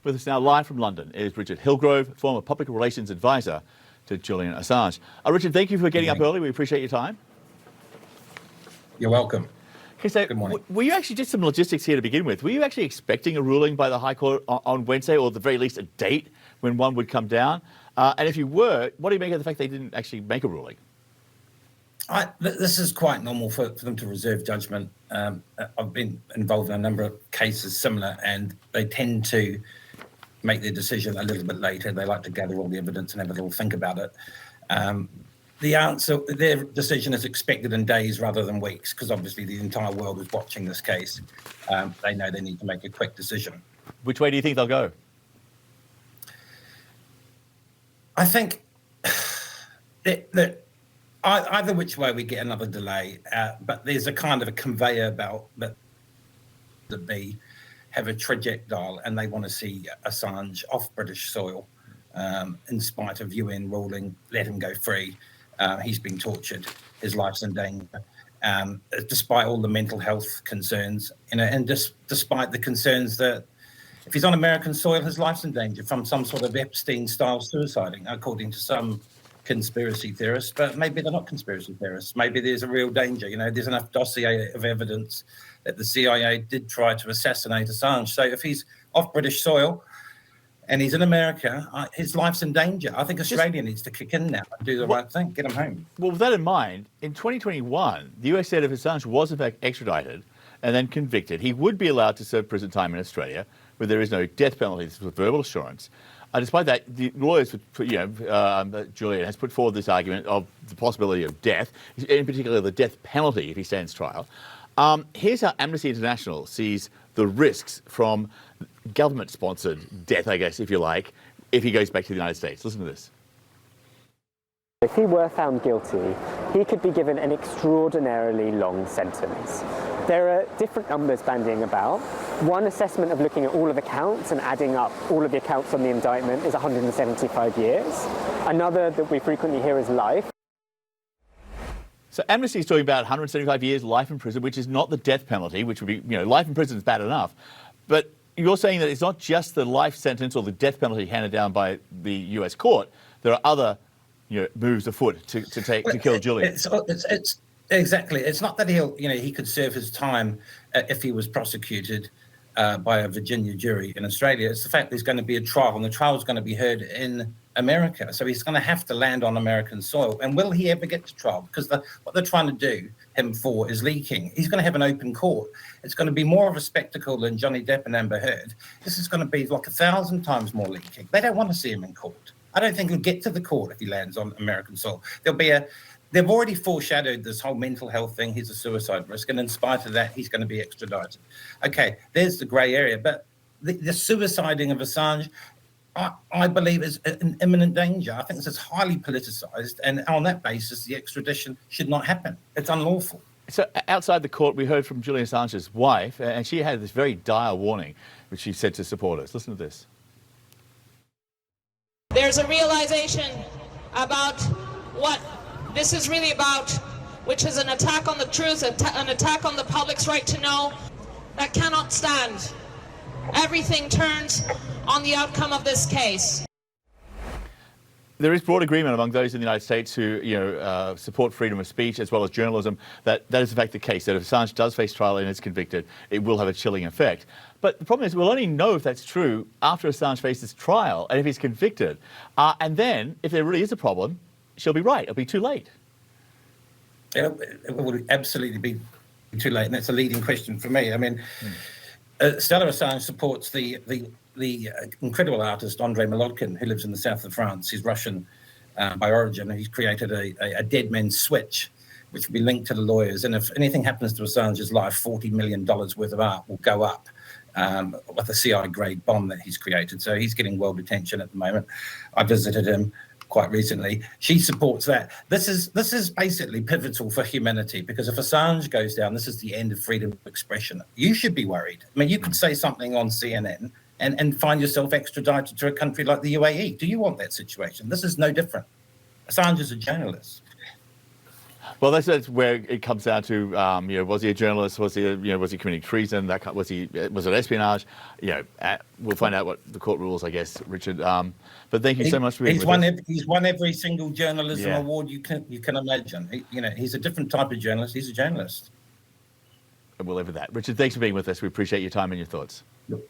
With us now live from London is Richard Hillgrove, former public relations advisor to Julian Assange. Richard, thank you for getting up early. We appreciate your time. You're welcome. Okay, so good morning. Were you actually, just some logistics here to begin with, were you actually expecting a ruling by the High Court on Wednesday, or at the very least a date when one would come down? And if you were, what do you make of the fact they didn't actually make a ruling? This is quite normal for them to reserve judgment. I've been involved in a number of cases similar, and they tend to make their decision a little bit later. They like to gather all the evidence and have a little think about it. Their decision is expected in days rather than weeks, because obviously the entire world is watching this case. They know they need to make a quick decision. Which way do you think they'll go? I think that either which way we get another delay, but there's a kind of a conveyor belt that they have a trajectory, and they want to see Assange off British soil, in spite of UN ruling, let him go free. He's been tortured, his life's in danger, despite all the mental health concerns, and despite the concerns that if he's on American soil, his life's in danger from some sort of Epstein-style suiciding, according to some conspiracy theorists. But maybe they're not conspiracy theorists. Maybe there's a real danger. There's enough dossier of evidence that the CIA did try to assassinate Assange. So if he's off British soil and he's in America, his life's in danger. I think Australia needs to kick in now and do the right thing, get him home. Well, with that in mind, in 2021, the US said if Assange was in fact extradited and then convicted, he would be allowed to serve prison time in Australia, where there is no death penalty. This was verbal assurance. Despite that, the lawyers, Julian has put forward this argument of the possibility of death, in particular the death penalty if he stands trial. Here's how Amnesty International sees the risks from government-sponsored death, I guess, if you like, if he goes back to the United States. Listen to this. If he were found guilty, he could be given an extraordinarily long sentence. There are different numbers bandying about. One assessment of looking at all of the counts and adding up all of the accounts on the indictment is 175 years. Another that we frequently hear is life. So Amnesty is talking about 175 years life in prison, which is not the death penalty, which would be, life in prison is bad enough. But you're saying that it's not just the life sentence or the death penalty handed down by the US court. There are other moves afoot to kill Julian. It's exactly. It's not that he could serve his time if he was prosecuted by a Virginia jury in Australia. It's the fact there's going to be a trial, and the trial is going to be heard in America. So he's going to have to land on American soil. And will he ever get to trial? Because what they're trying to do him for is leaking. He's going to have an open court. It's going to be more of a spectacle than Johnny Depp and Amber Heard. This is going to be like 1,000 times more leaking. They don't want to see him in court. I don't think he'll get to the court if he lands on American soil. They've already foreshadowed this whole mental health thing. He's a suicide risk, and in spite of that, he's going to be extradited. Okay, there's the grey area. But the suiciding of Assange, I believe, is an imminent danger. I think this is highly politicised, and on that basis, the extradition should not happen. It's unlawful. So outside the court, we heard from Julian Assange's wife, and she had this very dire warning, which she said to supporters. Listen to this. There's a realization about what this is really about, which is an attack on the truth, an attack on the public's right to know, that cannot stand. Everything turns on the outcome of this case. There is broad agreement among those in the United States who support freedom of speech as well as journalism that is in fact the case, that if Assange does face trial and is convicted, it will have a chilling effect. But the problem is we'll only know if that's true after Assange faces trial and if he's convicted. And then, if there really is a problem, she'll be right. It'll be too late. It will absolutely be too late, and that's a leading question for me. I mean, Stella Assange supports the incredible artist Andrei Malotkin, who lives in the south of France. He's Russian by origin, and he's created a dead man's switch, which will be linked to the lawyers. And if anything happens to Assange's life, $40 million worth of art will go up with a CI-grade bomb that he's created. So he's getting world attention at the moment. I visited him quite recently. She supports that. This is basically pivotal for humanity, because if Assange goes down, this is the end of freedom of expression. You should be worried. I mean, you could say something on CNN and find yourself extradited to a country like the UAE. Do you want that situation? This is no different. Assange is a journalist. Well, that's where it comes down to, was he a journalist? Was he, was he committing treason? Was it espionage? We'll find out what the court rules, I guess, Richard. But thank you so much for being with us. He's won every single journalism award you can imagine. He's a different type of journalist. He's a journalist. And we'll leave it at that. Richard, thanks for being with us. We appreciate your time and your thoughts. Yep.